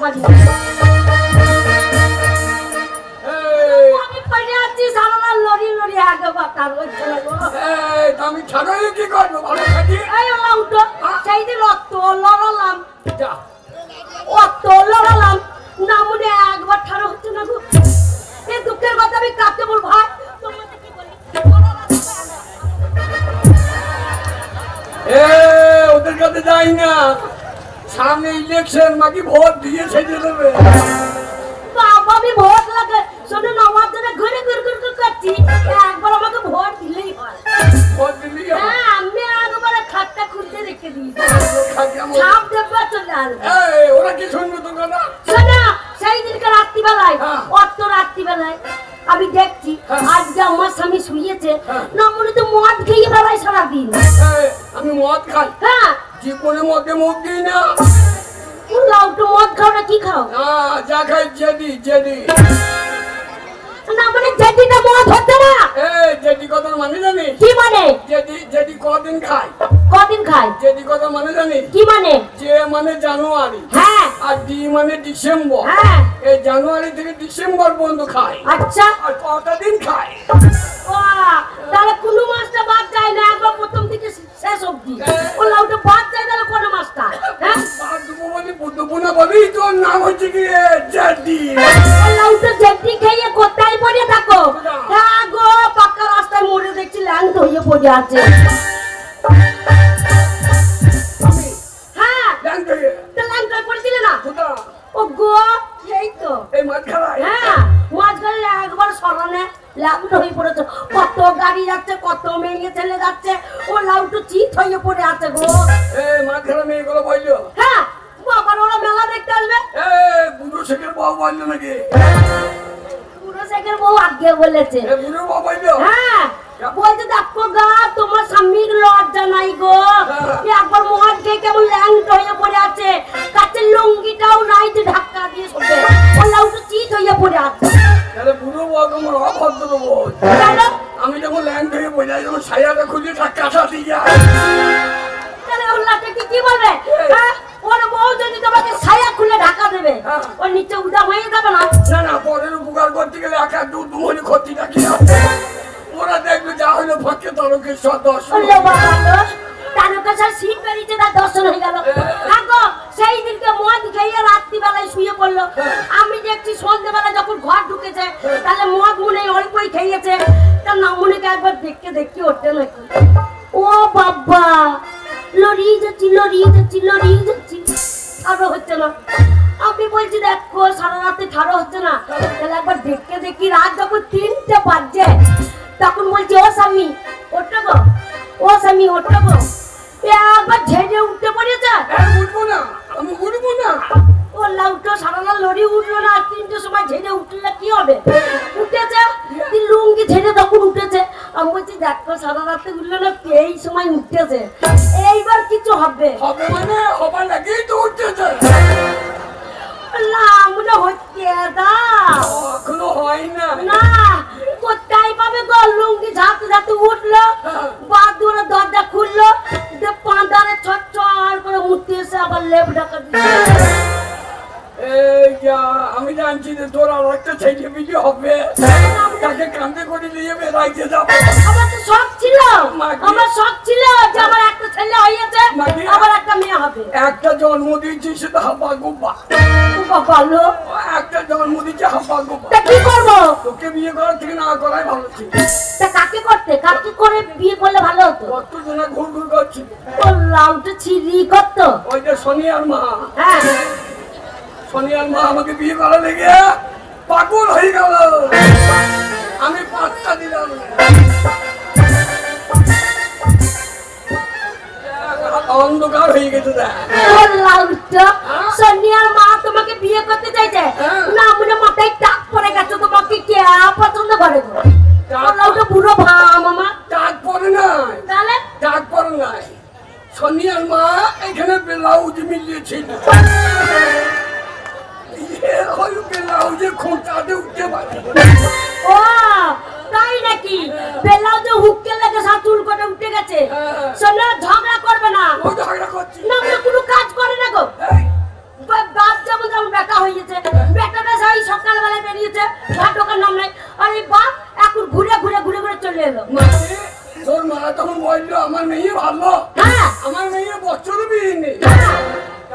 একবারই। আমি পড়ে আছি সারা রাত লড়ি লড়ি একবার তার হচ্ছে না গো। আমি ছাড়াই কি করবো ভালো খাটি? এই ওলা উঠো, সেই দিন অত লড়ালাম, যা অত লড়ালাম, না মনে একবার ঠাড়া হচ্ছে না গো। এই দুঃখের কথা আমি কাকে বল ভাই? তোমাকে কি বলি? ওদের কাছে যাই না, সামনে ইলেকশন মাকে ভোট দিয়ে ছেড়ে দেবে। বাবা আমি ভোট লাগে শোনো না, আমার জন্য ঘুরে ঘুরে ঘুরে করছি, একবার আমাকে ভোট দিলেই হয়। ভোট দিলি হ্যাঁ আমি একবারে খাটটা খুলতে রেখে দিই, ছাপ দেবো চলে আসবে। ওরা কি শুনবে তো কথা? শোনো সেই দিনকে রাত্রিবেলায়, অত রাত্রিবেলায় আমি দেখছি আজকে আমার স্বামী শুয়েছে, না মনে তো মদ খেয়ে বেড়ায় সারাদিন। আমি মদ খাই, হ্যাঁ জীবনে মদে মুখ দিই না। লাউ তো মদ খাও না কি খাও? যা খাই জেদি জেদি। না মানে জেদিটা মদ হচ্ছে না। জেদি কথা মানে জানি? কি মানে? জেদি জেদি কদিন খাই? কদিন খাই? জেদি কথা মানে জানি? কি মানে? যে মানে জানুয়ারি, হ্যাঁ আর ডি মানে ডিসেম্বর। হ্যাঁ এই জানুয়ারি থেকে ডিসেম্বর পর্যন্ত খাই। আচ্ছা আর কটা দিন খাই? তাহলে কোন মাসটা বাদ যায় না, একবার প্রথম থেকে শেষ অবধি ও লাউটা বাদ যায়, তাহলে কোন মাসটা? হ্যাঁ বুদ্ধপুনা বলি তোর নাম হচ্ছে কি জেদি। লাউটা জেদি খেয়ে কোথায় পড়ে থাকো? হ্যাঁ গো পাকা রাস্তায় মোড়ে দেখছি ল্যাংট হয়ে পড়ে আছে। হ্যাঁ ল্যাংট হয়ে পড়েছিলে না? ও গো এই তো এই মাছ খাওয়াই। হ্যাঁ মাঝখানে একবার সরানে ল্যাংট হয়ে পড়েছে, কত গাড়ি যাচ্ছে, কত মেয়ে ছেলে যাচ্ছে, ও লাউটু চিত হয়ে পড়ে আছে গো। মাছ খাওয়া মেয়েগুলো বললো হ্যাঁ বাবার ওরা মেলা দেখতে আসবে। বুড়ো শেখের বউ বললো নাকি? পুরো শেখের বউ আগে বলেছে। বুড়ো বউ বললো? হ্যাঁ বলছে দেখো গা তোমার স্বামীর লজ্জা নাই গো, একবার মদ খেয়ে কেমন ল্যাংট হয়ে পড়ে আছে, কাছের লুঙ্গিটাও নাই যে ধাক্কা দিয়ে শোবে, ও লাউটু চিত হয়ে পড়ে আছে। তাহলে বুড়ো বউ তোমার অভদ্র বউ। আমি যখন ল্যাংট হয়ে বোঝাই যখন ছায়াটা খুঁজে তার কাঁচা দিয়ে তাহলে ওর লাটাকে কি বলবে? হ্যাঁ ওর বউ যদি তোমাকে ছায়া খুলে ঢাকা দেবে, ওর নিচে উদা হয়ে যাবে না? না না, পরের উপকার করতে গেলে এক এক দুমনি ক্ষতিটা কি আছে? ওরা দেখবে যা হলো ফাঁকে তরকের সদস্য। তারকাশার শীত বেরিয়েছে, তার দর্শন হয়ে গেল। দেখো সেই দিনকে মদ খেয়ে রাত্রিবেলায় শুয়ে পড়লো, আমি দেখছি সন্ধ্যেবেলা যখন ঘর ঢুকেছে তাহলে মদ মনে অল্পই খেয়েছে, তার নামুনিকে একবার দেখতে দেখতে ওঠে নাকি। ও বাবা লড়িয়ে যাচ্ছি লড়িয়ে যাচ্ছি লড়িয়ে যাচ্ছি, আরো হচ্ছে না। আমি বলছি দেখো সারা রাতে ঠাড়ো হচ্ছে না, তাহলে একবার দেখতে দেখি। রাত যখন 3টে বাজছে তখন বলছি ও স্বামী ওঠো গো, ও স্বামী ওঠো গো, একবার ঝেড়ে উঠতে পড়েছে। উঠবো না, আমি উঠবো না। ও লাউটো সারা রাত লড়ি উঠলো না, 3টের সময় ঝেড়ে উঠলে কি হবে? উঠেছে লুঙ্গি ঝেড়ে তখন উঠেছে। আমি বলছি দেখো সারা রাতে উঠলো না, এই সময় উঠতেছে, এইবার কিছু হবে। হবে মানে হবার লাগেই তো উঠতেছে। না মনে হচ্ছে এখনো হয় না। না কোথায় পাবে গো? লুঙ্গি ঝাঁকতে ঝাঁকতে উঠলো, বাদুরে দরজা খুললো, পাঁদারে ছটছট করে উঠতে এসে আবার লেপ ঢাকা দিচ্ছে। আমি জানছি যে তোর আর একটা ছেলে বিয়ে হবে, তাকে কান্দে করে নিয়ে বেড়াইতে যাবো। আমার তো শখ ছিল, আমার শখ ছিল যে আমার একটা ছেলে হয়েছে, আবার একটা মেয়ে হবে। একটা জন্ম দিয়েছি সেটা হাপা গোপা ভালো, একটা জন্ম দিচ্ছে হাপা গোপা। তা কি করবো? তোকে বিয়ে করার থেকে না করাই ভালো ছিল। তা কাকে করতে, কাকে করে বিয়ে করলে ভালো হতো? কত জনা ঘুর ঘুর করছি। তোর লাউটা ছিড়ি করতো। ওই যে সোনিয়ার মা, হ্যাঁ সোনিয়ার মা আমাকে বিয়ে করা লেগে পাগল হয়ে গেল, আমি পাত্তা দিলাম। অন্ধকার হয়ে গেছে। সোনিয়ার মা তোমাকে বিয়ে করতে চাইছে না, মনে মাথায় টাক পড়ে গেছে, তোমাকে কে পছন্দ করে? বুড়ো ভাম আমার টাক পরে নাই, তাহলে টাক পরে নাই। সোনিয়ার মা এখানে ব্লাউজ মিলিয়েছিল, ব্লাউজে খোঁচাতে উঠতে পারে। ও তাই নাকি? ব্লাউজে হুককে লেগে সব চুল করে উঠে গেছে। শোনো ঝগড়া করবে না, ও ঝগড়া করছি না কোনো কাজ করে না গো। বাপ যেমন যেমন বেটা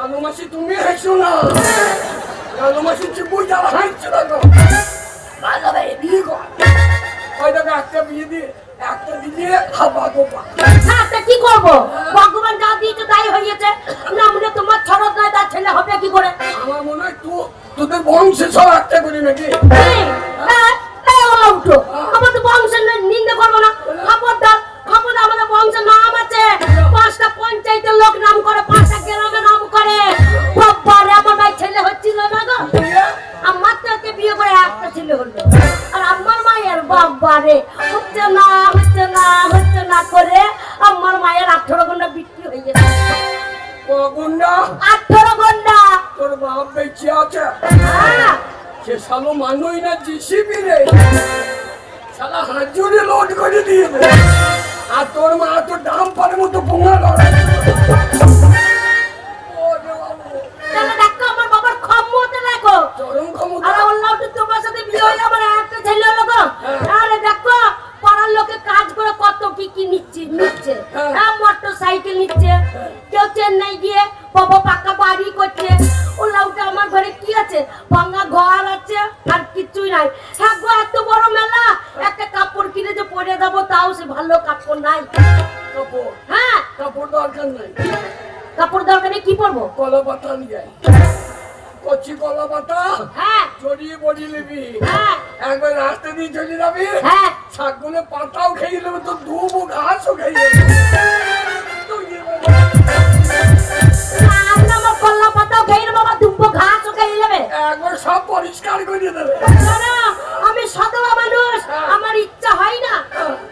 কালো মাসি তুমি হাসছো না, কালো মাসি চিপুই যারা হাসছে না তো ভালো ভাই বিয়ে কর। ওই দেখো একটা বিয়ে দিয়ে একটা দিয়ে হাবা গোপা। আচ্ছা কি করবো, ভগবান যা দিয়েছে তাই হয়েছে। না মনে তোমার ছড়ক নয় তার ছেলে হবে কি করে? আমার মনে হয় তোদের বংশে সব একটা করি নাকি। উঠো, আমার তো বংশের নিন্দে করবো না। খবরদার খবরদার, আমাদের বংশের নাম আছে, 5টা পঞ্চায়েতের লোক নাম করে, 5টা গ্রামে নাম করে। বাবারে আমার ভাই ছেলে হচ্ছিল না গো, আমার তো একে বিয়ে করে একটা ছেলে হলো। আর আমার মায়ের বাবারে হচ্ছে না হচ্ছে না হচ্ছে না করে আমার মায়ের 18 ঘন্টা বিক্রি হয়ে গেছে। গুন্ডা 18 ঘন্টা। তোর বাপ বেঁচে আছে? হ্যাঁ, সে শালো মানুই না জিসিবি রে, শালা হাজুরে লোড করে দিয়ে দে। আর তোর মা তো ডাম পারে মতো পোঙা লড়াই। তাহলে দেখো আমার বাবার ক্ষমতা দেখো, চরম ক্ষমতা। আরে আল্লাহ তো তোমার সাথে বিয়ে হইলে আমার একটা ছেলে হলো গো। আরে দেখো পাড়ার লোকে কাজ করে কত কি কি নিচ্ছে। হ্যাঁ, মোটর সাইকেল নিচ্ছে, কেউ চেন্নাই গিয়ে বাবা পাকা বাড়ি করছে। ও লাউটা আমার ঘরে কি আছে, ভাঙা ঘর আছে আর কিছুই নাই। হ্যাঁ গো, এত বড় মেলা, একটা কাপড় কিনে যে পরে যাবো তাও সে ভালো কাপড় নাই। কাপড়? হ্যাঁ, কাপড় দরকার নাই। কাপড় দরকার নেই, কি পরবো? কলা পাতা নিয়ে কচি কলা পাতা হ্যাঁ জড়িয়ে বড়িয়ে নিবি, হ্যাঁ একবার রাস্তা দিয়ে চলে যাবি। হ্যাঁ, শাকগুলো পাতাও খেয়ে নেবে, তো দুবো ঘাসও খেয়ে নেবে। আমার কল্লা পাতাও খেয়ে নেবো, আমার দুব্বো ঘাসও খেয়ে নেবে। একবার সব পরিষ্কার করে দেবে। না, আমি সাধুয়া মানুষ, আমার ইচ্ছা হয় না।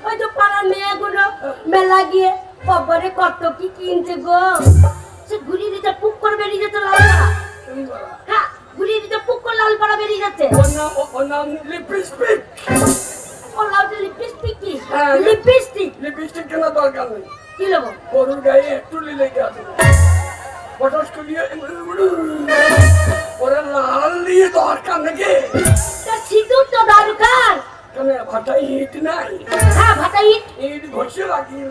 ওই যে পাড়ার মেয়েগুলো মেলা গিয়ে বাবারে কত কি কিনছে গো, সে ঘুরিয়ে দিতে পুক করে বেরিয়ে যেতে লালপাড়া। হ্যাঁ, ঘুরিয়ে দিতে পুক করে লালপাড়া বেরিয়ে যাচ্ছে। ওর নাম লিপস্টিক। ও লাউডে লিপস্টিক কি? হ্যাঁ, লিপস্টিক লিপস্টিক কেনার দরকার নেই। কি নেবো? গরুর গায়ে একটু লেগে আছে, পটাশ করিয়ে ওরা লাল দিয়ে দরকার নাকি? তা সিঁদুর তো দরকার। কেন ভাটাই ইট নাই? হ্যাঁ, ভাটা ইট। ইট ঘষে লাগিয়ে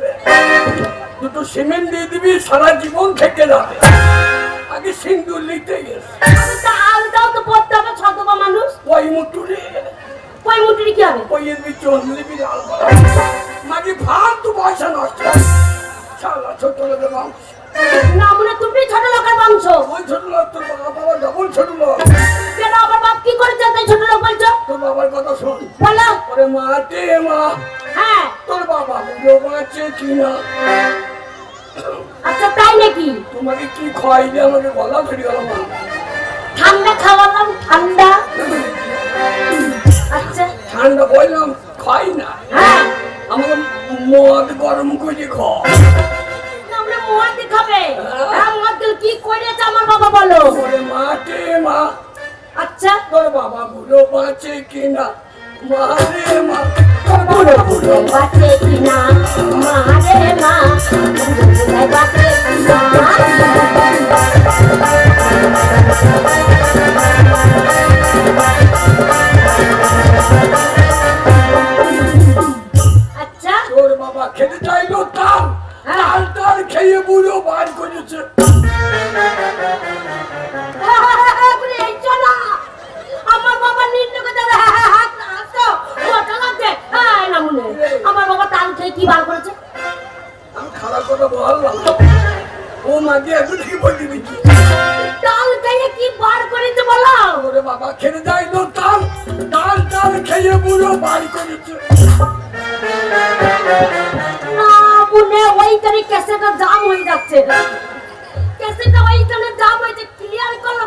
দুটো সিমেন্ট দিয়ে দিবি, সারা জীবন থেকে যাবে। আগে সিন্দুর লিখতে গেছে, আমি তো আলটাও তো পড়তে হবে, সাধুয়া মানুষ। ওই মুটুরে ওই মুটুরি কি হবে? ওই চোখ লিপি লাল করা মাঝে ফালতু পয়সা নষ্ট। শালা ছোট লোকের বংশ। না মনে তুমি ছোট লোকের বংশ। ওই ছোট লোক তোর বাবা ডবল ছোট লোক। কেন আমার বাপ কি করেছে তাই ছোট লোক বলছো? তোর বাবার কথা শোন। বলো। ওরে মাতে মা, হ্যাঁ তোর বাবা বুঝো বাঁচে কিনা? আচ্ছা তাই নাকি? তোমাকে কি খাওয়াইলে আমাকে গলা ধরে গেল মা। ঠান্ডা খাওয়ালাম, ঠান্ডা। আচ্ছা ঠান্ডা বললাম খাই না, হ্যাঁ, আমাকে মদ গরম করে খাও। আমরা মদ খাবে। হ্যাঁ, মদ কি করেছে আমার বাবা বলো। ওরে মাতে মা, আচ্ছা তোর বাবা বুড়ো বাঁচে কিনা? মারে মা, বুড়ো বুড়ো বাচ্চে কিনা? মারে মা, বুড়ো বুড়ো বাচ্চে কিনা? আচ্ছা তোর বাবা খেতে চাইলো তাল, তাল তাল খেয়ে বুড়ো বার করেছে। আমার বাবা নিন্দে করে আমার বাবা তাল খেয়ে কি বার করেছে? আমি খারাপ কথা বললাম, ও মাকে এখন থেকে বলে দিচ্ছি। তাল খেয়ে কি বার করেছে বলো? ওরে বাবা খেতে চাইলো তাল, তাল তাল খেয়ে বুড়ো বার করেছে। না মনে ওইখানে ক্যাসেটটা জাম হয়ে যাচ্ছে, ক্যাসেটটা ওইখানে জাম হয়েছে, ক্লিয়ার করো।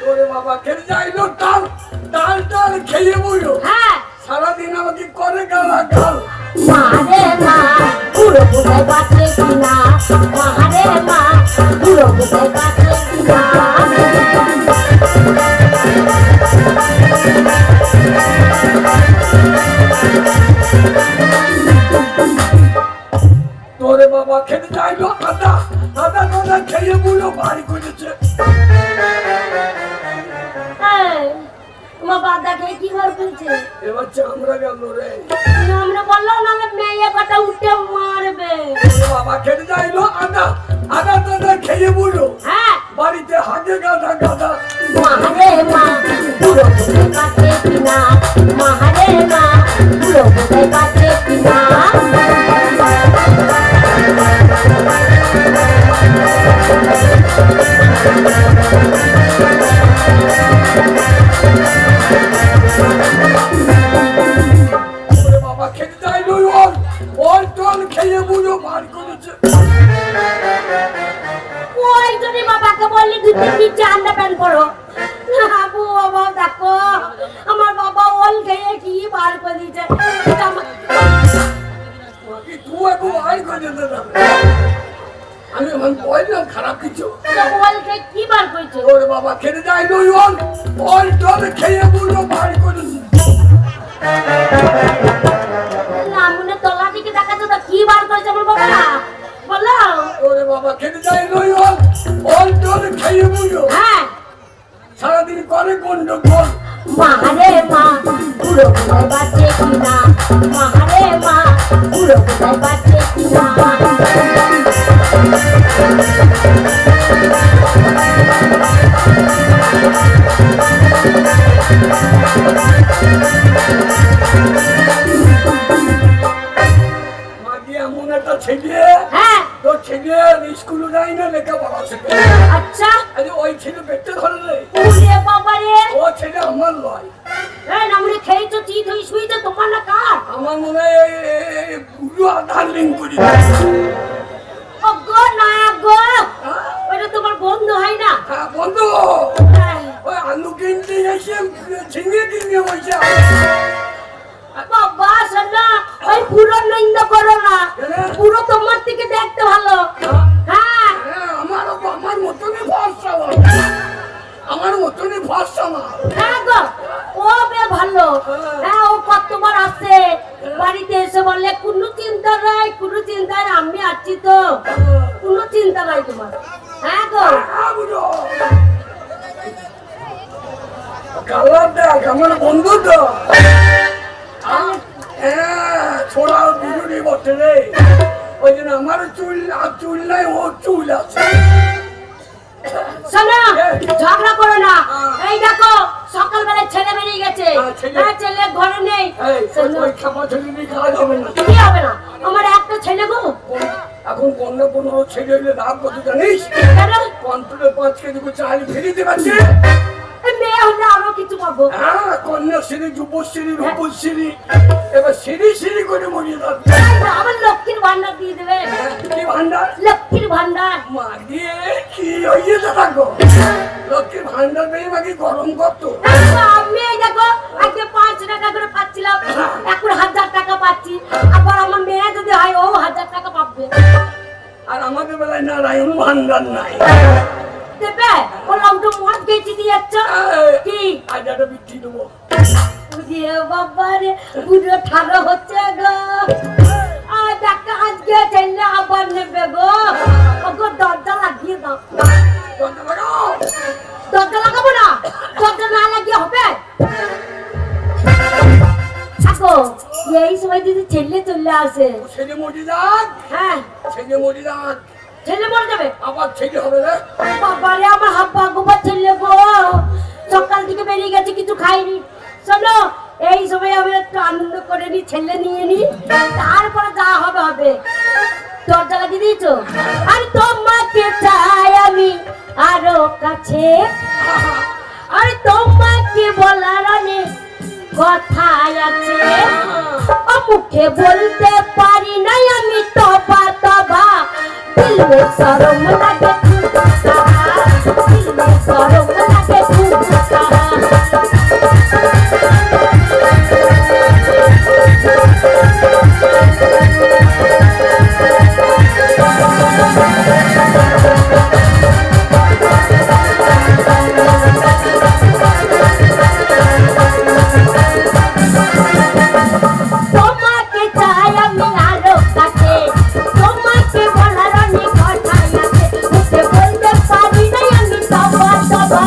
ওরে বাবা খেতে চাইলো তাল, তাল তাল খেয়ে বুড়ো। হ্যাঁ, সারাদিন আমাকে করে গালা গাল। মারে মা, বুড়ো বুড়ো বাচ্চে কিনা? মারে মা, বুড়ো বুড়ো বাচ্চে কিনা? তোরে বাবা খেতে চাইলো আদা, আদা আদা খেয়ে বুড়ো বাড়ি করেছে। তোমার বাদা খেয়ে কি বার করেছে? এবার চামড়া গেল রে। আমরা বললাম না মেয়ে কটা উঠে মারবে। বাবা খেতে চাইলো আদা, আদা আদা খেয়ে বুড়ো হ্যাঁ, বাড়িতে এক্ষুনি বাবাকে বললি 2-3 চান্ডা প্যান্ট পরো। বাবু বাবা দেখো আমার বাবা ওল খেয়ে কি বার করে দিয়েছে। তুই একটু আই করে দিতে না। আমি বললাম খারাপ কিছু। ওল খেয়ে কি বার করেছে? ওরে বাবা খেতে যাই নই ওল তোর খেয়ে বললো বার করে লামুনে তলা দিকে দেখাচ্ছে তো কি বার করেছে আমার বাবা বলো। ওরে বাবা খেতে যাই নই ওল তোর খেয়ে বললো হ্যাঁ সারাদিন করে গন্ডগোল। মারে মা পুরো কোথায় বাচ্চে কিনা, মারে মা পুরো কোথায় বাচ্চে কিনা। এমন একটা ছেলে হ্যাঁ তোর ছেলে স্কুলে যাই না লেখাপড়া শেখে। আচ্ছা আরে ওই ছেলে পেটে ধরলে ওরে বাবা রে ও ছেলে আমার নয়। এই নামুনে খেয়েছো চিত হয়ে শুয়েছো তোমার না কার? আমার মনে হয় পুরো আধার লিঙ্ক করি। ও গো না গো ওটা তোমার বন্ধু হয় না? হ্যাঁ বন্ধু হ্যাঁ। ওই আলু কিনতে এসে ঝিঙে কিনে বসে বাবা শোনা ওই পুরো নিন্দা করো না, পুরো তোমার থেকে দেখতে ভালো। হ্যাঁ আমার মতনই ফর্সা আমার মতনই ফর্সা মা। হ্যাঁ গো ও বে ভালো। হ্যাঁ ও কতবার আসে বাড়িতে এসে বললে কোনো চিন্তা নাই কোনো চিন্তা নাই আমি আছি তো, কোনো চিন্তা নাই তোমার। হ্যাঁ গো কালার দেখ আমার বন্ধু তো হ্যাঁ ছোড়া দুজনে বসে রে। ওই জন্য আমার চুল আর চুল নাই ও চুল আছে। শোনো ঝগড়া করো না। এই দেখো সকালবেলা ছেলে বেরিয়ে গেছে, ছেলে ঘরে নেই। খাবার ছেলে নিয়ে খাওয়া যাবে না। কি হবে না আমার একটা ছেলে গো। এখন 15 ছেলে হইলে দাম কত জানিস? কন্ট্রোলে 5 কেজি করে চাল ফেলে দিতে পারছে। মেয়ে হলে আরো কিছু পাবো। হ্যাঁ কন্যাশ্রী যুবশ্রী রূপশ্রী এবার সিঁড়ি সিঁড়ি করে মরিয়ে যাবে। আমার লক্ষ্মীর ভান্ডার দিয়ে দেবে। কি ভান্ডার? লক্ষ্মীর ভান্ডার মা দিয়ে কি হইয়েছে থাকো লক্ষ্মীর ভান্ডার পেয়ে মাকে গরম করতো। আমি এই দেখো আগে 5 টাকা করে পাচ্ছিলাম, এখন 1000 টাকা পাচ্ছি। আবার আমার মেয়ে যদি হয় ও 1000 টাকা পাবে। আর আমাদের বেলায় নারায়ণ ভান্ডার নাই। দেবে ওরা উঠে মদ বেঁচে দিয়ে যাচ্ছ কি? আজ একটা বিক্রি দেবো। বাবা রে পুরো ঠাড়া হচ্ছে গো। আর দেখা আজকে ছেলে আবার নেবে গো। ওগো দরজা লাগিয়ে দাও। দরজা লাগাও। দরজা লাগাবো না, দরজা না লাগিয়ে হবে? থাকো এই সময় যদি ছেলে চলে আসে। ছেলে মরি যাক। হ্যাঁ ছেলে মরি যাক। ছেলে মরে যাবে। আবার ছেলে হবে রে। বাবারে আমার হাব্বা গোবা ছেলে গো সকাল থেকে বেরিয়ে গেছে কিছু খাইনি। শোনো এই সময় আমি একটু আনন্দ করে নি, ছেলে নিয়ে নি, তারপরে যা হবে হবে। দরজা লাগিয়ে দিয়েছো? আর তোমাকে চাই আমি আরো কাছে, আর তোমাকে বলার অনেক কথা আছে। মুখে বলতে পারি নাই আমি তবা তবা, দিল মে শরম লাগে দিল মে শরম লাগে তোমাকে চাই আমি আরো কাছে, তোমাকে বলার অনেক কথা আছে। মুখে বলতে পারি নাই আমি তবা তবা,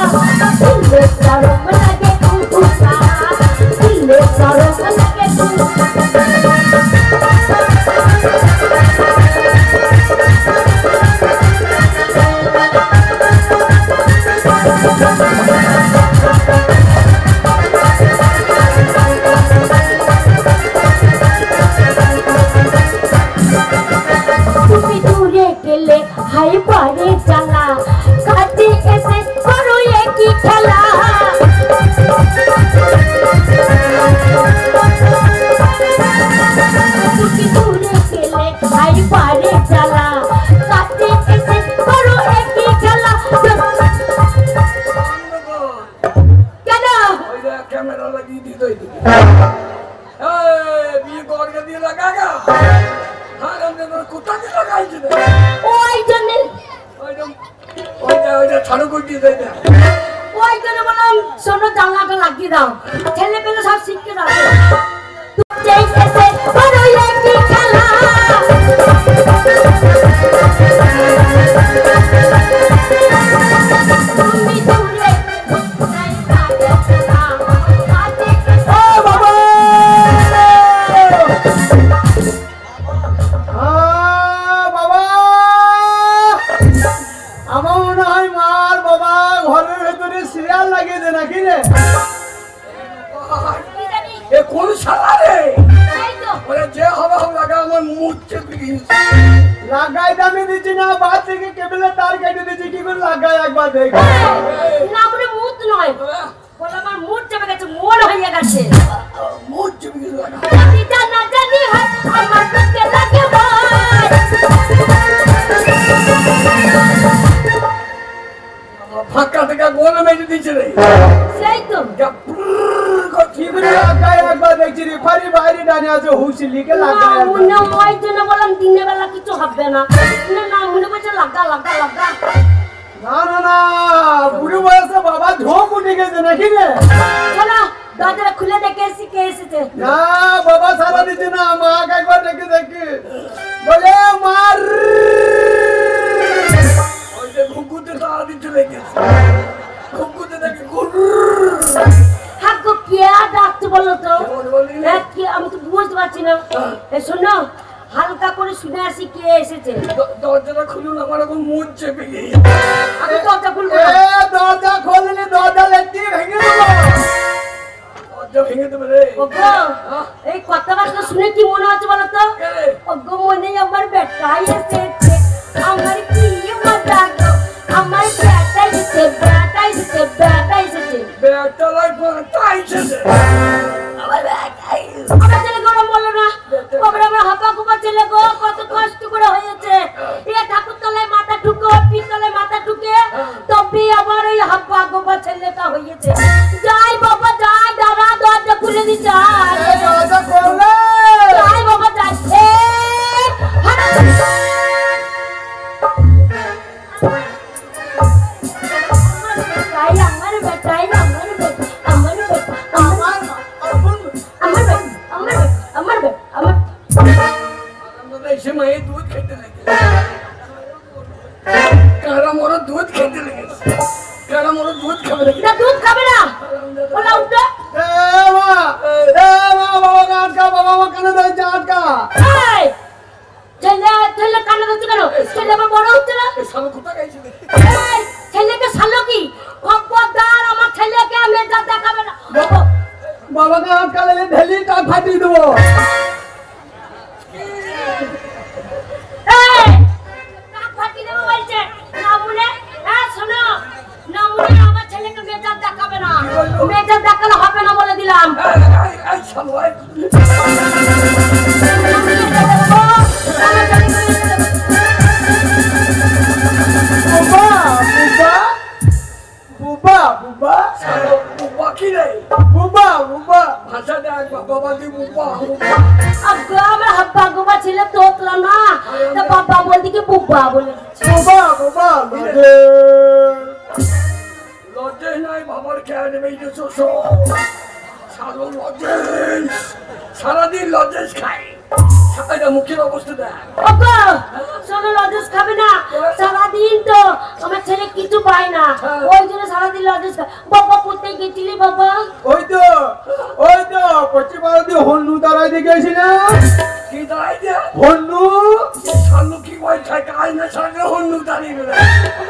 দিলে শরম লাগে কুকুরা, দিলে শরম লাগে তুমি দূরে গেলে হাই পারে জ্বালা, কাছে এসে করো একই খেলা। তুমি দূরে গেলে হাই পারে জ্বালা, কাছে এসে করো একই খেলা। ওইটা ছাড়ো করে দিয়ে দেয় না। ওই জন্য বললাম শোনো জানলাটা লাগিয়ে দাও, ছেলে পেলে সব শিখতে যাবে। কোন শালা রে? যে হবে হবে লাগা আমার মুখ চেপে গিয়েছে। লাগাই দামি দিচ্ছি না, বাদ থেকে কেবলের তার কেটে দিচ্ছি, কি করে লাগাই একবার দেখ। না মানে মুখ নয়, বলে আমার মুখ চেপে গেছে, মন হয়ে গেছে। মুখ চেপে গেছে লাগা। এটা না জানি হয় আমার বুকে লাগে ভাই। ফাঁকা থেকে গোল মেরে দিচ্ছে রে। সেই তো কি করে লাগাই একবার দেখছি রে, ফারি বাইরে ডানে আছে হুশি লিখে লাগাই একবার। মনে হয় জন্য বললাম দিনের বেলা কিছু হবে না। না না মনে করছে লাগা লাগা লাগা। না না না, বুড়ো বয়সে বাবা ঝোঁক উঠে গেছে নাকি রে? চলো দরজাটা খুলে দেখে এসে কে এসেছে। না বাবা সারা দিচ্ছে না, মা একবার দেখে দেখি বলে মার। ওই যে ঘুঘুতে তারা দিচ্ছে লেগেছে, ঘুঘুতে দেখে ঘুর। হ্যাঁ গো কে ডাকতে বললো তো? আমি তো বুঝতে পারছি না। শোনো হালকা করে শুনে আসি কে এসেছে। দরজাটা খুলুন, আমার এখন মুখ চেপে গিয়ে। আমি দরজা খুলবো। দরজা খোললে দরজা লেটি ভেঙে দেবো। দরজা ভেঙে দেবে রে। ওগো এই কথাবার্তা শুনে কি মনে হচ্ছে বলো তো? ওগো মনে আমার বেটাই এসেছে, আমার কি মজা গো, আমার বেটাই এসেছে, বেটাই এসেছে, বেটাই এসেছে। বেটালাই বেটাই এসেছে। আমার বেটাই। আমার ছেলে গরম বলো না, কবরে আমার হাপা কুপা ছেলে গো, কত কষ্ট করে হয়েছে। এ ঠাকুর তলায় মাথা ঢুকে, পিতলে মাথা ঢুকে, তবে আবার ওই হাপা কুপা ছেলেটা হয়েছে। যাই বাবা যাই, দাদা দরজা খুলে দি যাই। দরজা খোলে। যাই বাবা যাই। আমার বেটাই, আমার বেটা, আমার বেটা, আমার বেটা, আমার বেটা, আমার বেটা, আমার এসে মায়ের দুধ খেতে লেগেছে। কারা মোর দুধ খেতে লেগেছে, কারা মোর দুধ খাবে লেগেছে। দুধ খাবে না ওলা উঠো। বাবা আটকা, বাবা মা কানে ধরছে আটকা। ছেলে ছেলে কানে ধরছে কেন? ছেলে আবার বড় হচ্ছে না? সালো কোথায় গেছে রে? ছেলেকে সালো কি খবরদার, আমার ছেলেকে আমি যা দেখাবে না। বাবাকে আটকা লেগে ঢেলি তা ফাটিয়ে দেবো। ফাটি দেবো বলছে না বলে। শোনো না বলে আমার ছেলেকে মেজাজ দেখাবে না, মেজাজ দেখালে হবে না বলে দিলাম। এই সালো বুবা বুবা সালো বুবা কি রে? বুবা বুবা ভাষা দেখ বাবা দি বুবা। আগে আমার হাব্বা গোবা ছেলে তোতলা না, তো বাবা বলতে কি বুব্বা বলে দিচ্ছে। বুবা বুবা লজ্জাই নাই বাবার খেয়াল নেবে এই যে শোষো। সালো লজেন্স, সারাদিন লজেন্স খায়। এটা মুখের অবস্থা দেখ। ওগো শোনো লজেন্স খাবে না, সারাদিন তো আমার ছেলে কিছু পায় না, ওই জন্য সারাদিন লজেন্স খায়। বাবা কোথায় গেছিলি বাবা? ওই তো পশ্চিম ভারতীয় হন্নু তারাই দেখে এসেছিলাম। কি দাঁড়াই দে হন্নু সালো কি কয় থাকে আই না সালে হন্নু দাঁড়িয়ে গেল।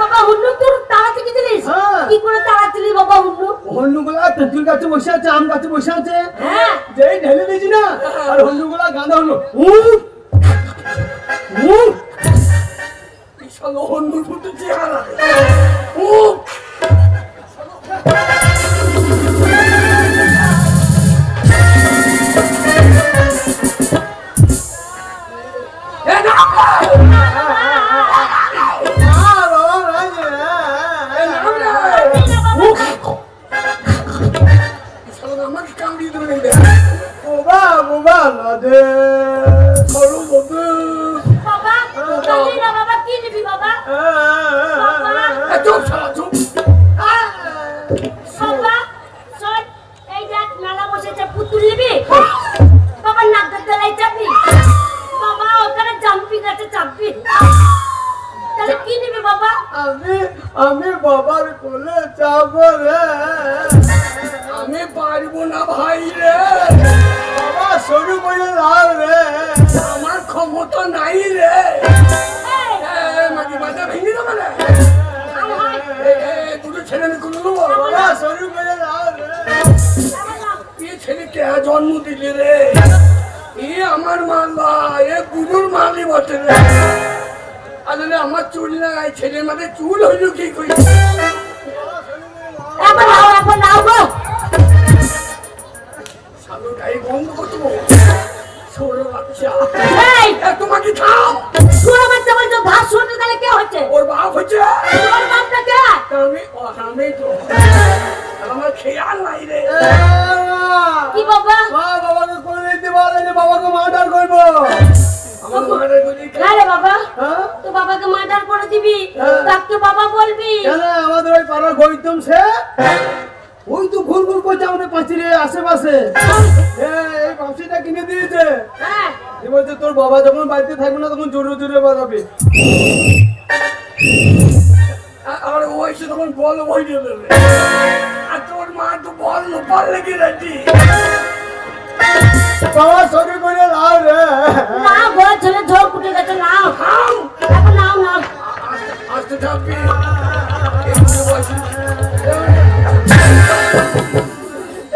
বাবা হুন্নু তোর তাড়াতে গেছিলিস? কি করে তাড়াচ্ছিলি বাবা হুন্নু? হন্নু গুলা তেঁতুল গাছে বসে আছে, আম গাছে বসে আছে। হ্যাঁ যেই ঢেলে দিয়েছি না, আর হন্নু গুলা গাঁদা হলো সালো হন্নু ফুটে চেহারা। আমাকে কামড়িয়ে দেবে। বুবা বুবা লদে সরু বন্ধু বাবা, বলি না বাবা, কি নিবি বাবা? বাবা, নিবি বাবা? আমি বাবার কোলে যাবো রে। আমি পারবো না ভাই রে, বাবা শুরু করে লাল রে। আমার ক্ষমতা নাই রে। এই, মাঝে মাঝে ভেঙে দেবে রে। দুটো ছেলে মেয়ে করে দেবো। বাবা শুরু করে লাল রে। এ ছেলেকে জন্ম দিলে রে, এ আমার মাল্লা, এ গুরুর মালি বটে রে। আসলে আমার চুল নাই, ছেলের মাঝে চুল হইল কি করি? এখন নাও গো। সালো গায়ে বন্ধ করবো। ছোড়ো বাচ্চা, এই, তোমাকে খাও। শুনে বাচ্চা বলছো ঘাস শুনতে তাহলে কে হচ্ছে? ওর বাপ হচ্ছে তোর বাপটা কে? আমি তো আমার খেয়াল নাই রে। কি বাবা? বাবাকে কোলে নিতে বলে, বাবাকে মার্ডার করবো। আমার মারে বলি না রে বাবা, হ্যাঁ? তো বাবাকে মার্ডার করে দিবি, হ্যাঁ। তাকে বাবা বলবি। কেন আমাদের ওই পাড়ার গৌতম সে ওই তো ঘুর ঘুর করছে আমাদের পাঁচিরে আশেপাশে। এই পাঁচিটা কিনে দিয়েছে। হ্যাঁ, এ বলছে তোর বাবা যখন বাড়িতে থাকবে না তখন জোরে জোরে বাজাবে। আর ও এসে তখন বল বই দিয়ে দেবে। আর তোর মা তো বল লোপার লেগে রেডি। বাবা শুরু করে লাল রে। না গো, ছেলে ঝোল ফুটে গেছে, নাও খাও এখন নাও নাও। আসতে থাকবি।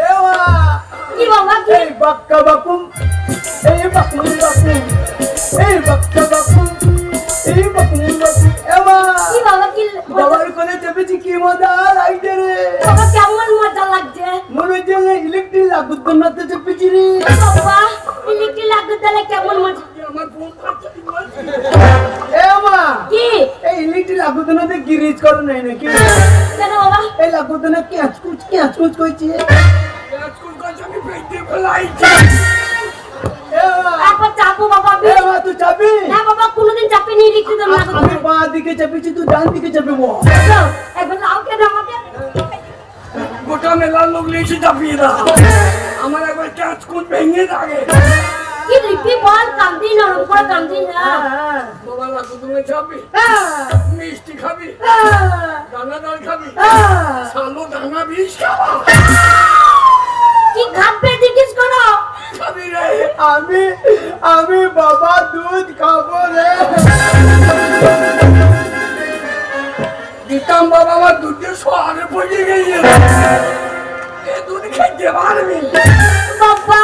এওয়া কি বাবা কি? এই বাক্কা বাকুম, এই বাকুম বাকুম, এই বাক্কা বাকুম, এই বাকুম বাকুম। এওয়া কি বাবা কি? বাবার কোলে চেপেছি, কি মজা লাগছে রে। বাবা কেমন মজা লাগছে? মনে হচ্ছে ইলেকট্রিক লাগুত নাতে চেপেছি রে। বাবা ইলেকট্রিক লাগবে তাহলে কেমন মজা? আমার বোন খাচ্ছে এওয়া কি? এই ইলেকট্রিক লাগুত নাতে গিরিজ করে নাই নাকি? কেন বাবা? এই লাগুত না ক্যাচ কুচ কইছে। স্কুল কাছে আমি পেটে ফেলাইছি। এওয়া একবার চাপো বাবা। এওয়া তুই চাবি? না বাবা, কোনোদিন চাপিনি ইলেকট্রিক লাগবে। আমি বাঁ দিকে চেপেছি, তুই ডান দিকে চেপে বল। একবার লাও কেন আমাকে? গোটা মেলার লোক লিখে চাপিয়ে দাও। আমার একবার ক্যাচ কুচ ভেঙে থাকে। কি লিপি বল, কান্দি নরম করে কান্দি না। বাবা লাগু তুমি চাপি, মিষ্টি খাবি, দানাদার খাবি, সালো দানা বিষ খাবা। কি খাবে জিজ্ঞেস করো। খাবি রে। আমি বাবা দুধ খাবো রে। দিতাম বাবা, আমার দুধের সোয়ারে পড়ে গেছে। এ দুধ খেতে পারবি? বাবা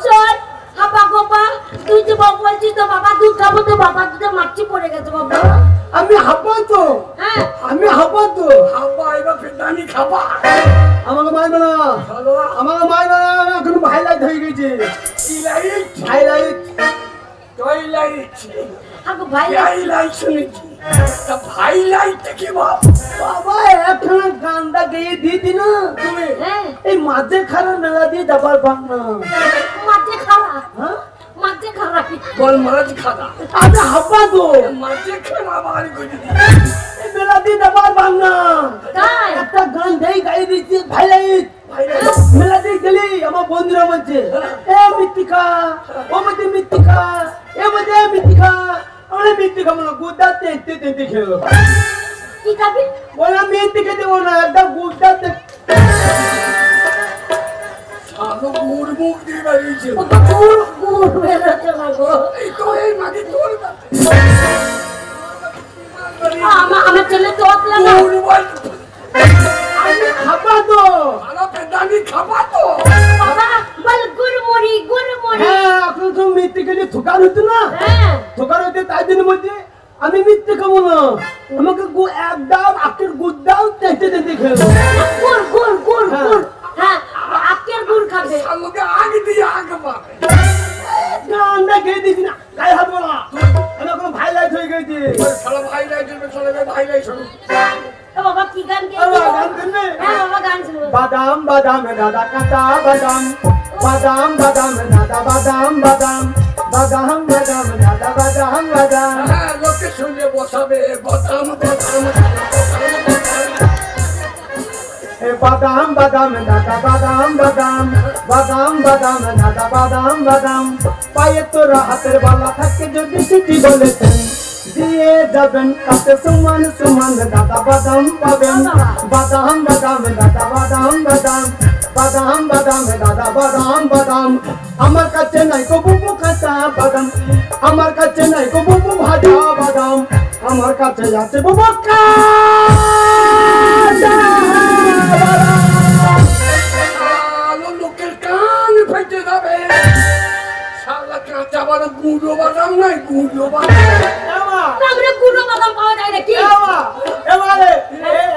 শোন, হাবা বাবা, তুই যে বাবা বলছিস তো বাবা দুধ খাবো, তো বাবা দুধে মাছি পড়ে গেছে বাবা। আমি হাঁপা তো, হ্যাঁ, আমি হাঁপা তো। খাবা এবার ফেদানি খাবা। আমাকে মারবে না, চলো আমাকে মারবে না। আমি এখন ভাইলাইট হয়ে গেছে। ইলাইট ভাইলাইট টয়লাইট আগো ভাই লাইট শুনেছি। তা ভাই লাইট কি বাপ? বাবা একখানা গানটা গেয়ে দিতি না তুমি। হ্যাঁ, এই মাঝে খারাপ মেলা দিয়ে যাবার পাক না। মাঝে খাওয়া, হ্যাঁ মাঝে খাওয়া। বল মাছ খাদা। আমি হাঁপা তো, মাঝে খেলা বার করে দি। এই মেলা দিয়ে যাবার পাক না। তাই একটা গান দেই গাই দিচ্ছি ভাইলাইট। ভাই মেলা দিয়ে গেলি আমার বন্ধুরা বলছে এ মৃত্তিকা, ও মধ্যে মৃত্তিকা, এ মধ্যে মৃত্তিকা। আমরা মৃত্তিকা বলো গুদ্দা তেতে তেতে খেলো। কি খাবি? বলে মৃত্তিকা দেবো না, একটা গুদ্দা সালো মুড় মুখ দিয়ে বেরিয়েছে। ও তো গুড় গুড় বেরোচ্ছে না গো। এই তো এই মাঝে তোর আমার ছেলে তো অতলা না। মুড় বল আমি খাবা তো। খানা পেদানি খাবা তো। বাবা বল গুড়মুড়ি গুড়মুড়ি। হ্যাঁ এখন তো মৃত্তিকা দিয়ে থোকার হতো না, হ্যাঁ, থোকার হতে তাই জন্য বলছে আমি মিথ্যে খাবো না, আমাকে এক ডাব আখের গুড় দাও তেতে তেতে খেলো। গুড় গুড় গুড় গুড়। হ্যাঁ, আখের গুড় খাবে। সালোকে আগে দিয়ে আগে পাবে। গানটা গেয়ে দিয়েছি না, গায়ে হাত বলা। আমি এখন ভাইলাইট হয়ে গেছি। সালো ভাই লাইট চলে ভাই লাইট শুনো। তো বাবা কি গান গে? বাবা গান শুনবে? হ্যাঁ বাবা গান শুনবো। বাদাম বাদাম দাদা কাঁচা বাদাম, বাদাম বাদাম দাদা বাদাম বাদাম, বাদাম বাদাম দাদা বাদাম বাদাম। হ্যাঁ লোকে শুনে বসাবে বদাম বদাম এ বাদাম বাদাম দাদা বাদাম বাদাম, বাদাম বাদাম দাদা বাদাম বাদাম। পায়ে তোর হাতের বালা থাকে যদি সিটি বলেছেন, দিয়ে যাবেন তাতে সমান সমান দাদা বাদাম পাবেন বাদাম বাদাম দাদা বাদাম বাদাম বাদাম বাদাম দাদা বাদাম বাদাম আমার কাছে নাই কো বুবু কাঁচা বাদাম আমার কাছে নাই কো বুবু ভাজা বাদাম আমার কাছে আছে বুবু কাঁচা আলো লোকের কান ফেটে যাবে শালা কাঁচা বাদাম গুঁড়ো বাদাম নাই গুঁড়ো বাদাম আমরা গুঁড়ো বাদাম পাওয়া যায় নাকি? এবারে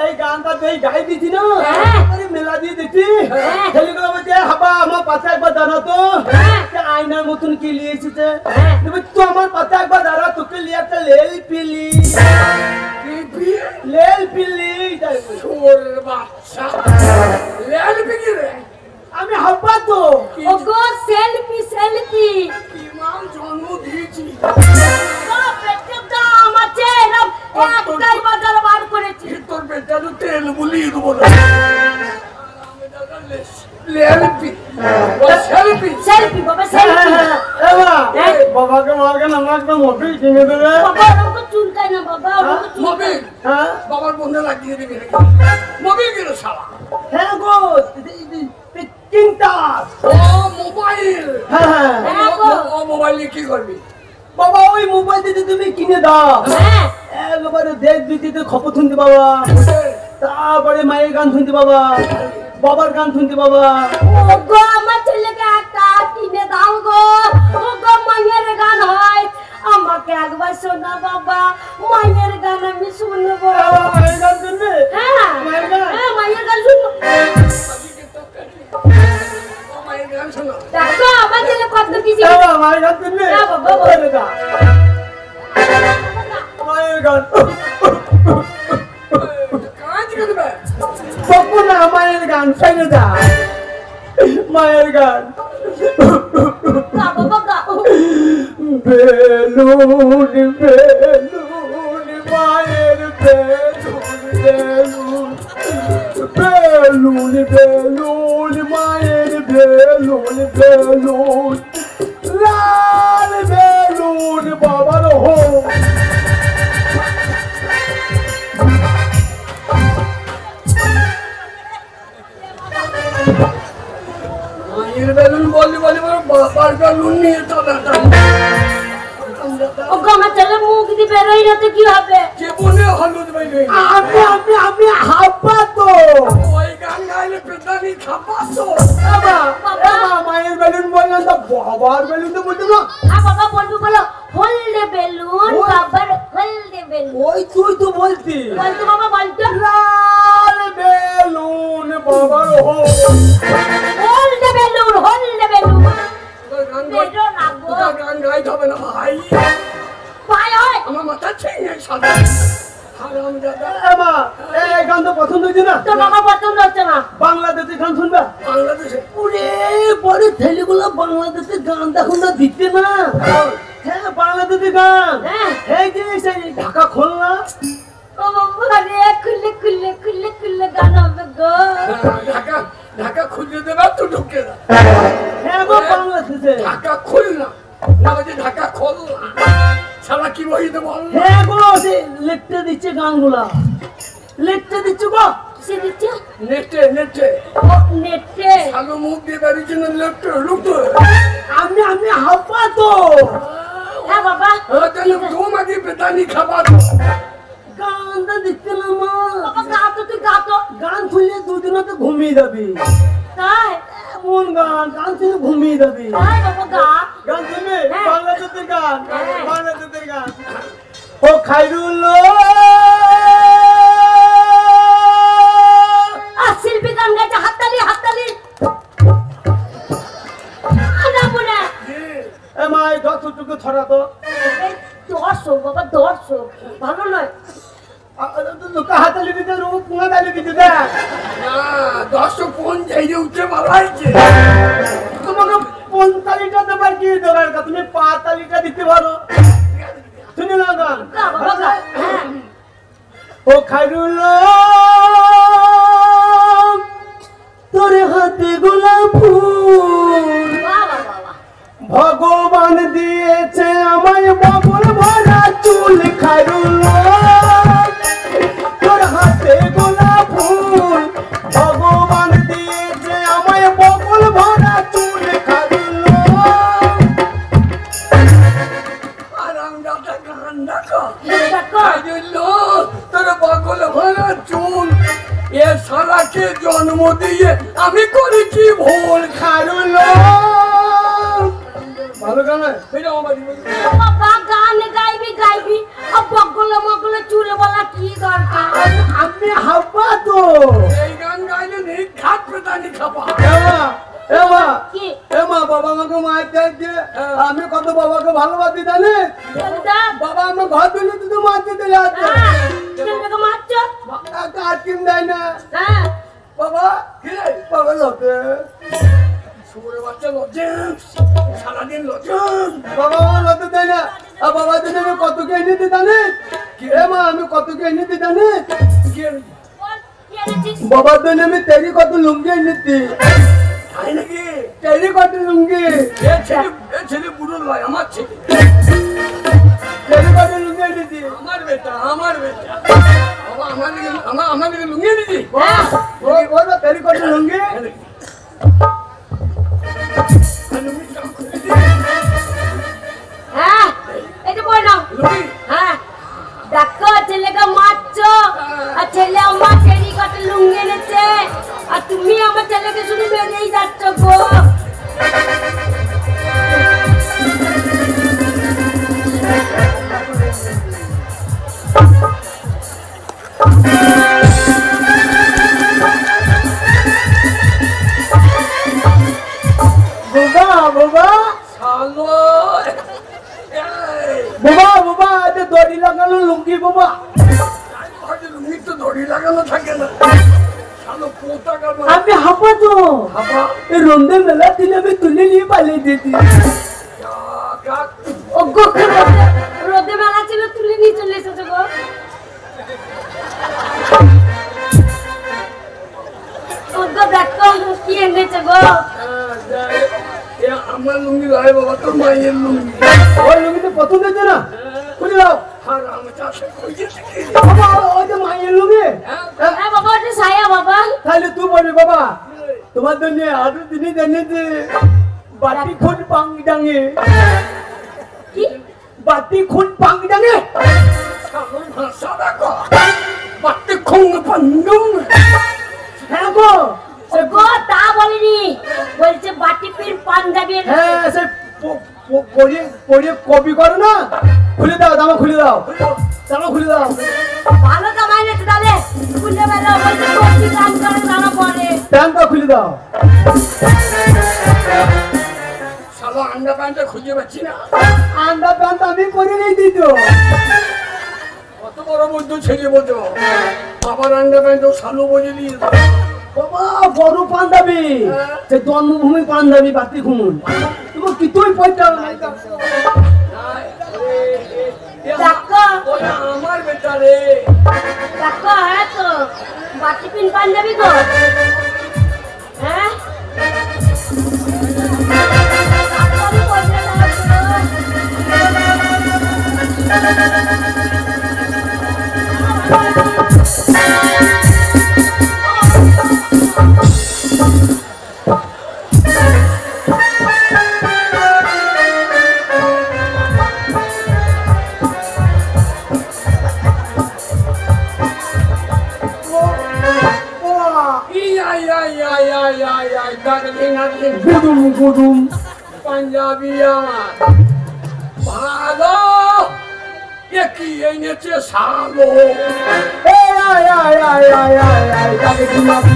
এই গানটা তুই গাই দিছি না হ্যাঁ। আরে মেলা দিয়ে দেখি হ্যাঁ। ছেলেগুলো বলছে হাবা আমার পাশে একবার দাঁড়া তো হ্যাঁ। আয়নার মতন কি নিয়ে এসেছে হ্যাঁ। তো আমার পাশে একবার দাঁড়া তোকে নিয়ে একটা লেল পিলি লেল পিলি তাই বলি। ছোর বাচ্চা লেল বিকি রে আমি হাব্বা তো ওগো সেলফি সেলফি কি মাল জন্ম দিয়েছি পেটের দাম আছে এরকম একটাই বাজার বার করেছি তোর বেটা তো তেল বুলিয়ে দেবো না লেলপি সেলফি সেলফি বাবা সেলফি বাবাকে মাকে আমার একটা মোটর কিনে দেবে বাবা ওরকম চুলকায় না বাবা ওরকম চুলকায় মোবিল হ্যাঁ বাবার বন্ধে লাগিয়ে দিবি মোবিল কিনো শালা হ্যাঁ গো চিন্তা ও মোবাইল হ্যাঁ হ্যাঁ গো। ও মোবাইল নিয়ে কি করবি বাবা ওই মোবাইল দিতে তুমি কিনে দাও হ্যাঁ একবারে দেখ দিতে খবর শুনতে বাবা তারপরে মায়ের গান শুনতে বাবা বাবার গান শুনতে বাবা ওগো আমার ছেলেকে একটা কিনে দাও গো ওগো মায়ের গান হয় আমাকে একবার শোনা বাবা মায়ের গান আমি শুনবো মায়ের গান শুনবে হ্যাঁ মায়ের গান? হ্যাঁ মায়ের গান শুনবো ও মায়ের গান শোনো দেখো আমার ছেলে কত কিছু মায়ের গান শুনবে না বাবা, বাবা। বলে দাও। মায়ের গান কাজ করবে বাপু না মায়ের গান ফেলে দা মায়ের গান বাবা বাবা বেলুন বেলুন মায়ের বেলুন বেলুন বেলুন বেলুন মায়ের বেলুন বেলুন লাল বেলুন বাবার হো মায়ের বেলুন বলি বলি বাবার বেলুন নিয়ে চলে ওগো আমার ছেলে মুখ দিয়ে বেরোই না তো কি হবে জীবনে হলুদ বেলুন আমি হাব্বা তো ওই গান গাইলে পেটানি খাপা তো বাবা মায়ের বেলুন বললাম তো বাবার বেলুন তো বলতে না হ্যাঁ বাবা বলবো বলো হলদে বেলুন বাবার হলদে বেলুন ওই তুই তো বলতি বলতো বাবা বলতো লাল বেলুন বাবার হো হলদে বেলুন গান বেরো না গো গান গাইতে হবে না ভাই ভাই হয় আমার মাথা ছেড়ে সাদা হারাম দাদা মা এই গান তো পছন্দ হয়েছে না তোর বাবা পছন্দ হচ্ছে না বাংলাদেশি গান শুনবা বাংলাদেশে ওরে বড় ছেলেগুলো বাংলাদেশি গান দেখুন না দিতে না হ্যাঁ বাংলাদেশি গান হ্যাঁ। এই যে সেই ঢাকা খোলনা ও বাবা রে খুলে খুলে খুলে খুলে গান হবে গো ঢাকা ঢাকা খুলে দেবে তো ঢুকে না হ্যাঁ গো বাংলাদেশে ঢাকা খুল না না বলছে ঢাকা খোল না শালা কি বইতে বল হ্যাঁ গো সে লিখতে দিচ্ছে গানগুলা লিখতে দিচ্ছে গো সে দিচ্ছে নেটে নেটে ও নেটে শালো মুখ দিয়ে বেরিয়েছে না লেফটে লুকতে আমি হাব্বা তো হ্যাঁ বাবা তাহলে তোমাকে পেটানি খাবার তো গানটা দিচ্ছে না মা বাবা গাতো তুই গাতো গান শুনলে দুদিনে তো ঘুমিয়ে যাবি তাই এমন গান শুনে ঘুমিয়ে যাবি তাই বাবা গা গান শুনবে হ্যাঁ। বাংলাদেশের গান হ্যাঁ। বাংলাদেশের গান ও খাইরুল আর শিল্পী গান গাইছে হাততালি হাততালি না বলে এ মা এই যতটুকু ছড়া তো দর্শক বাবা দর্শক ভালো নয় হাতালি দিতে রূপ পুঙা তালি দিতে দেখ না 10 ফোন যাইয়ে উঠে বাড়াইছে তোমাকে 45টা দেবার কি দরকার তুমি 45টা দিতে পারো শুনে না গান গা বাবা গা হ্যাঁ ও খাইরুল তোর হাতে গোলাপ ফুল বাবা বাবা ভগবান দিয়েছে আমায় বগল ভরা চুল খাইরুল তোর হাতে গোলাপ ফুল ভগবান দিয়েছে আমায় বকুল ভরা চুল খাইরুল আরামদাদা গান দেখো দেখো তোর বগল ভরা চুল এ সারাকে জন্ম দিয়ে আমি করেছি ভুল। খাইরুল ভালো গান বাবা গান গাইবি গাইবি আর বগলে মগলে চুল বলা কি দরকার? আমি হাব্বা তো এই গান গাইলে নেই খাট পেতানি খাবা। এমা কি এমা বাবা আমাকে মায়ের চাইছে আমি কত বাবাকে ভালোবাসি জানি বলদা বাবা আমার ঘর তুলে তুই মারতে দিলে যাচ্ছে ছেলেটাকে মারছো? একটা আটকিম দেয় না হ্যাঁ বাবা কি রে বাবা লতে শুকুরের বাচ্চা লজেন্স সারাদিন লজেন্স। বাবা আমার লতে দেয় না আর বাবা দিন আমি কত কে এনে দিতে জানি এ মা আমি কত কে এনে দিতে জানি বল কি এনেছিস? বাবার দিন আমি তেরি কত লুঙ্গি এনেছি তাই নাকি? তেরি কত লুঙ্গি এ ছেলে বুড়ো নয়, আমার ছেলে, তেরি কত লুঙ্গি এনেছি আমার বেটা, আমার বেটা। বাবা আমার দিকে লুঙ্গিয়ে দিদি। হ্যাঁ ও না তেরি কত লুঙ্গি হ্যাঁ এটা বল নাও। লুঙ্গি হ্যাঁ দেখো ছেলেকে মারছো আর ছেলে আমার ছেড়ি কাটে লুঙ্গি এনেছে আর তুমি আমার ছেলেকে শুধু মেরেই যাচ্ছ গো। বাবা বাবা শালো, বাবা বাবা এটা দড়ি লাগানো লুঙ্গি বাবা লুঙ্গি তো দড়ি লাগানো থাকে না। শালো পোতাকার মা- আমি হাঁপা তো হাঁপা। এই রন্ধে মেলা দিন আমি তুলে নিয়ে পালিয়ে দিতি কাক, ও গো রোদে মেলা ছিল তুলে নিয়ে চলে এসেছো গো। ও গো দেখো কি এনেছে গো। এ আমার লুঙ্গি লয় বাবা, তোর মায়ের লুঙ্গি। ওই লুঙ্গিতে পছন্দ হচ্ছে না খুলে দাও আর আমার চাষে খুঁজেছে কি? বাবা ওই যে মায়ের লুঙ্গি হ্যাঁ বাবা ওটা ছায়া বাবা। তাহলে তুই বলবি বাবা তোমার জন্য আরো দিনই জানিয়েছে বাটি খুন পাং ডাঙে কি বাটি খুন পাং ডাঙে শালোর ভাষা দেখো। বাট্টে খুঙ্গ পাঙ্গম। হ্যাঁ গো ও গো তা বলিনি, বলছে বাটি পিন পাঞ্জাবির। হ্যাঁ সে পড়িয়ে পড়িয়ে কপি করো না খুলে দাও জামা খুলে দাও জামা খুলে দাও ভালো জামাই নেছে তাহলে খুলে বেরো, বলছে কপি কাম করে জানা পরে। প্যান্টটা খুলে দাও শালো আন্ডা প্যান্টটা খুঁজে পাচ্ছি না। আন্ডা প্যান্ট আমি করে নিয়ে দিত কত বড় বন্ধু ছেলে বোঝো, বাবার আন্ডা প্যান্টও শালু বোঝে দিয়েছে। বাবা বড় পাঞ্জাবি সে জন্মভূমি পাঞ্জাবি বাতি খুন তুমি কিছুই পয়সা নাই দেখো ওটা আমার বেটা রে। দেখো হ্যাঁ তো বাটি পিন পাঞ্জাবি গো। হ্যাঁ আমি পয়সা গুদুম গুদুম পাঞ্জাবি আমার ভালো কি এনেছে শালো। এ আয় আয় আয় আয় আয় আয় তাকে ঘুমাবি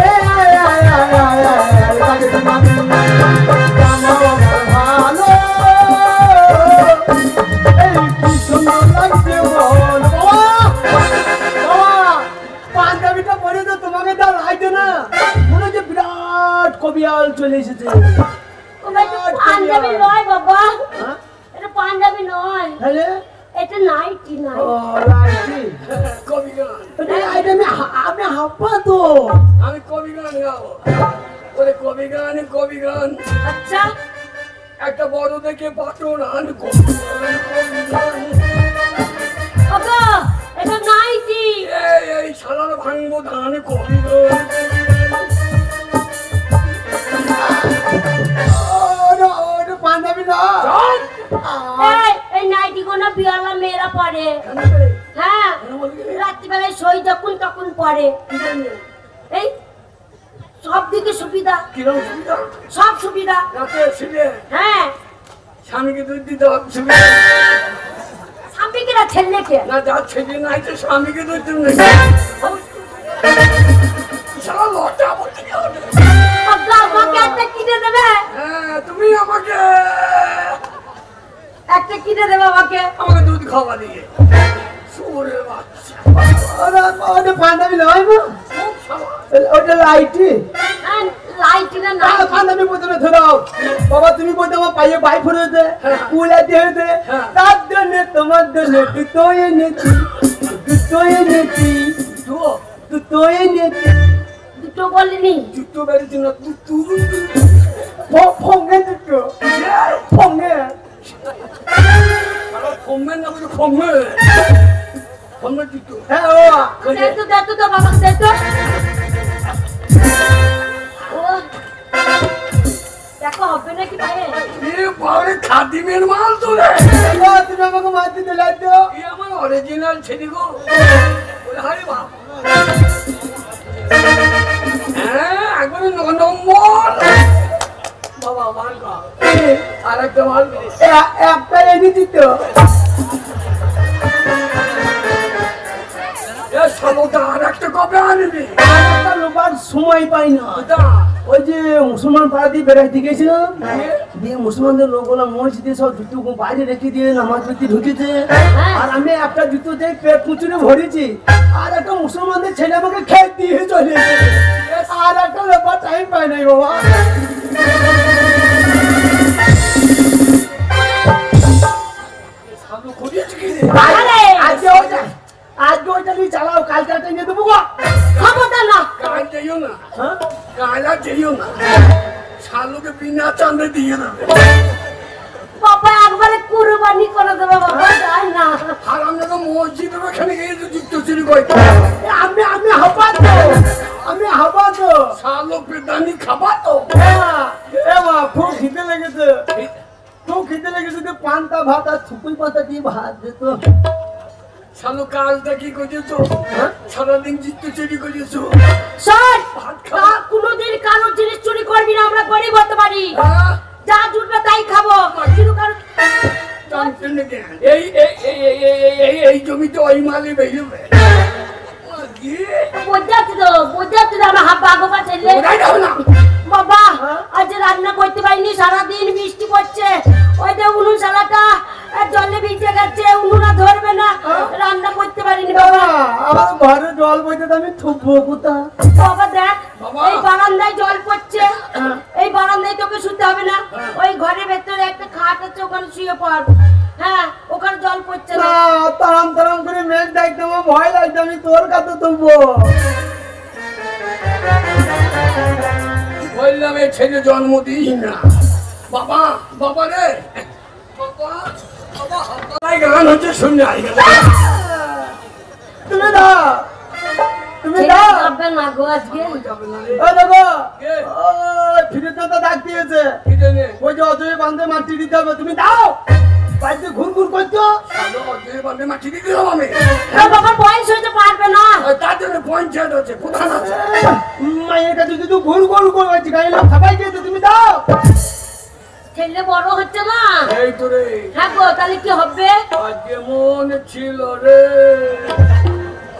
এ আয় আয় আয় আয় আয় আয় তাকে ঘুমাবি জানো আমার ভালো এই কি সুন্দর লাগছে বল বাবা বাবা পাঞ্জাবিটা পরে তো তোমাকে যা লাগছে না মনে হচ্ছে বিরাট কবিয়াল চলে এসেছে পাঞ্জাবি নয় বাবা, হ্যাঁ এটা পাঞ্জাবি নয়, তাহলে এটা নাইটি নাই। ও লাগছে কবি গান, আমি হাঁপা তো আমি কবি গান গাবো। ওরে কবি গান, কবি গান। আচ্ছা একটা বড় দেখে পাটন আন কবি গান, কবি গান। ওগো এটা নাইটি। এই শালার ভাঙবো ধানে কবি গো। পাঞ্জাবি না এই নাইটি কোনো বিয়ালা মেয়েরা পরে। হ্যাঁ রাত্রিবেলায় সই যখন তখন পরে। এই সব দিকে সুবিধা। কিরম সুবিধা? সব সুবিধা। রাতে ছিলে হ্যাঁ স্বামীকে দুধ দিতে হবে সুবিধা। স্বামীকে না ছেলেকে? না যা ছেলে নাই তো স্বামীকে দুধ দিন শালা লটা বলতে হবে। আমাকে একটা কিনে দেবে? হ্যাঁ তুমি আমাকে একটা কিনে দেবে আমাকে? আমাকে দুধ খাওয়া দিয়ে শুয়োরের বাচ্চা। ওটা পাঞ্জাবি নয় গো, ওটা লাইটি। লাইটি না না পাঞ্জাবি প্রথমে ধরাও বাবা, তুমি বলতে আমার পায়ে বাই ফোড়েছে কুলাতে হয়েছে, তার জন্য তোমার জন্য দুটোই এনেছি, দুটোই এনেছি, দুটোই এনেছি। দুটো বলিনি? জুতো বেরিয়েছি না দুটো ফোঙ্গে দুটো, ফোঙ্গে ফোমের না বলে ফোমের ফোমের জুতো। হ্যাঁ ও দেখো দেখো তো বাবা দেখো। ও দেখো হবে নাকি পায়ে? বাবা খাদিমের মাল তো রে। তুমি আমাকে মার দিতে লাগছো। আমার অরিজিনাল ছেলে গো। হারে বাবা হ্যাঁ একবারে 9 নম্বর বাবা মাল গা। আর একটা মাল একটা এনেছি তো। আর একটা কবে আনবি? লোবার সময় পাই না। ওই যে মুসলমান পাড়া দিয়ে বেড়াইতে গেছিলাম, দিয়ে মুসলমানদের লোকগুলো মসজিদে সব জুতো বাইরে রেখে দিয়ে নামাজ পড়তে ঢুকেছে, আর আমি একটা জুতো দিয়ে পেট কুচুরে ভরেছি, আর একটা মুসলমানদের ছেলে আমাকে খেয়ে দিয়ে চলে এসেছে। আর একটা লোবার টাইম পাই নাই বাবা। আজকে ওইটা নিয়ে চালাও, কালকে একটা নিয়ে দেবো গো। খবরদার না। কাল যাইও না, কাল আর যাইও না, শালুকে বিনা চাঁদে দিয়ে দেবে। বাবা একবারে কুরবানি করে দেবে বাবা, যাই না। আর আমরা তো মসজিদের ওখানে গিয়ে যুক্ত চুরি করতে আমি হাবা তো, আমি হাবা তো। শালুক বেদানি খাবা তো। মা খুব খিদে লেগেছে, খুব খিদে লেগেছে। পান্তা ভাত আর ছুকুই পাতা দিয়ে ভাত দিত। শালু কাজটা কি করেছো? সারাদিন জিততে চুরি করেছো। শোন, কোনোদিন কারোর জিনিস চুরি করবি না, আমরা গরিব হতে পারি। যা জুটবে তাই খাবো। এই জমিতে ওই মালি বেরোবে। বাবা আজ রান্না করতে পারিনি, সারাদিন বৃষ্টি পড়ছে, ওই যে উনুন শালাটা জলে ভিজে গেছে, উনুনা ধরবে না, রান্না করতে পারিনি বাবা। আমার ঘরে জল বইতে আমি থুবো কোথা? বাবা দেখ এই বারান্দায় জল পড়ছে, এই বারান্দায় তোকে শুতে হবে না, ওই ঘরের ভেতরে একটা খাট আছে, ওখানে শুয়ে পড়। হ্যাঁ ওখানে জল পড়ছে না। তারাম তারাম করে মেঘ দেখতে আমার ভয় লাগছে, আমি তোর কাছে তুলবো। বললাম এই ছেলে জন্ম দিই না। বাবা বাবা রে গান হচ্ছে শুনে আই গেল। তুমি দাও, তুমি দাও। যাবে না গো আজকে। ও দেখো ফিরে তো ডাক দিয়েছে, ওই যে অজয় বান্ধে মাটি দিতে হবে, তুমি দাও। বাড়িতে ঘুরঘুর করছো, অজয় বান্ধে মাটি দিতে হবে আমি। বাবার বয়স হয়েছে পারবে না, তার জন্য পঞ্চায়েত আছে, প্রধান আছে। মায়ের কাছে যদি ঘুর ঘুর করছি গাড়ি লোক খাবাই দিয়েছে, তুমি দাও। ছেলে বড় হচ্ছে না। এই তো রে। হ্যাঁ গো তাহলে কি হবে? আজকে মনে ছিল রে,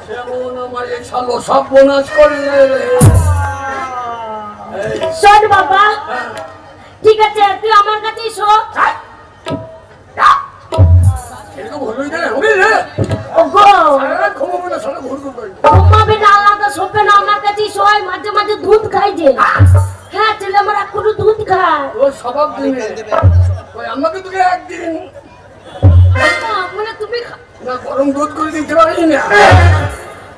সেমন আমার এই শালো সব বোনাস করলে রে। শোন বাবা, ঠিক আছে তুই আমার কাছেই শো। এরকম হলোই না হবে রে। ওগো সারা ঘুমাবো না, সারা ঘুরঘুর করবে। ঘুমাবে না, আলাদা শোবে না, আমার কাছেই শোয়। মাঝে মাঝে দুধ খাই যে। হ্যাঁ ছেলে আমার এখনো দুধ খায়। ও স্বভাব দিনে ওই আমাকে তোকে একদিন মানে তুমি না গরম দুধ করে দিতে পারি না।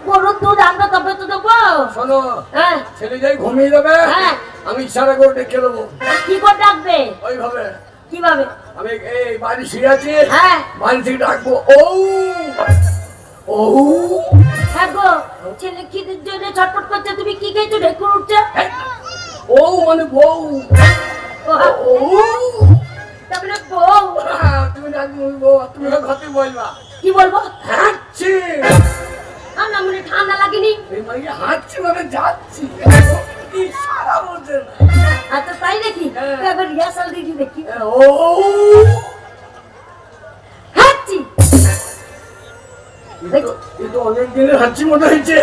গরুর দুধ আমরা তবে তো দেবো। শোনো হ্যাঁ ছেলে যাই ঘুমিয়ে যাবে, হ্যাঁ আমি ইশারা করে ডেকে দেবো। কি করে ডাকবে? ওইভাবে কিভাবে? আমি এই বাড়ি শুয়ে আছি, হ্যাঁ বাড়ি থেকে ডাকবো ও ও হ্যাঁ গো, ছেলে খিদের জন্য ছটফট করছে, তুমি কি খেয়েছো ঢেকুর উঠছে? ও মানে বউ। ও তারপরে বউ তুমি না বউ, তুমি ঘরে বলবা কি বলবো? হাঁটছি। ঠান্ডা মনে ঠান্ডা লাগেনি? এই মানে হাঁটছি মানে যাচ্ছি, ইশারা বোঝে না। আচ্ছা তাই নাকি? হ্যাঁ। এবার রিহার্সাল দিদি দেখি। ও হাঁটছি। এই তো অনেক দিনের হাঁচি মনে হয়েছে।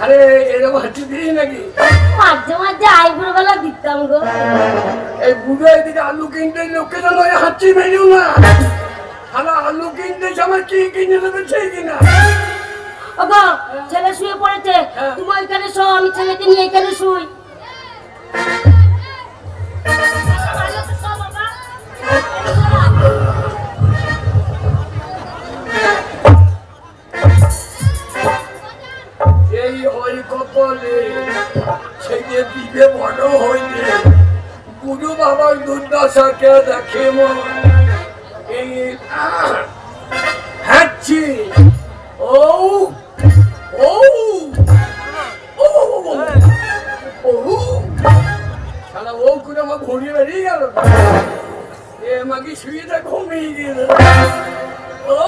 আরে এরকম হাঁচি দিই নাকি? মাঝে মাঝে আইবুড়ো বেলা দিতাম গো। এই বুড়ো এদিকে আলু কিনতে লোককে যেন হাঁচি মেরেও না। তাহলে আলু কিনতে আমার কি কিনে দেবে সেই কিনা। ওগো, ছেলে শুয়ে পড়েছে, তুমি ওইখানে শো, আমি ছেলেকে নিয়ে এখানে শুই। এই ওই কপালে ছেলে দিবে বড় হইলে বুড়ো বাবার দুর্দশাকে দেখে মন। এই হাঁচি ও ও ও ও সারা ও করে আমার ঘুরিয়ে বেরিয়ে গেল। এ আমাকে শুয়েটা ঘুমিয়ে গেল। ও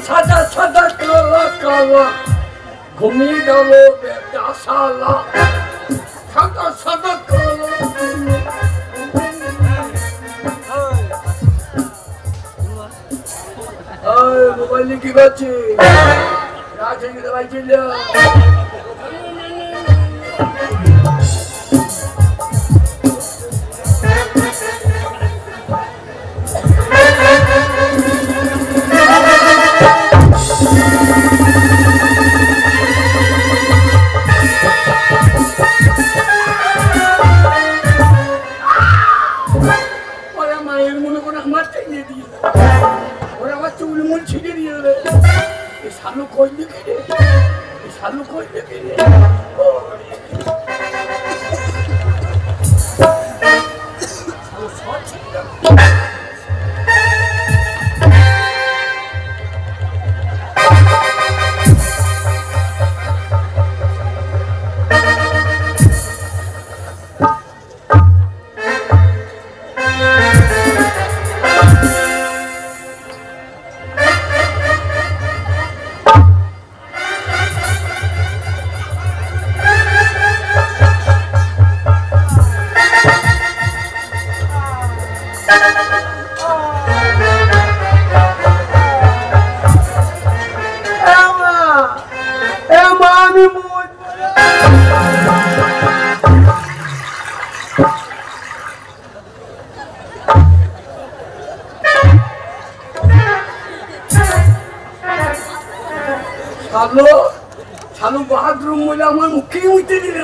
সাদা সাদা কালা কালা ঘুমিয়ে গেল বেটা শালা। সাদা সাদা কালা মোবাইলে কি করছে? রাত হয়ে গেলে ভাই চলে মায়ের মনে করে আমার টেনে দিয়ে ওরা আমার চুল মুল ছিঁড়ে দিয়ে দেবে। এই শালু কইলে কেড়ে, এই শালু কইলে কেড়ে। শালু বাথরুম বলে আমার মুখে উঠতে দিলে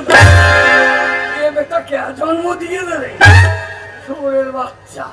বেটা কে জন্ম দিয়ে দেবে শুয়োরের বাচ্চা।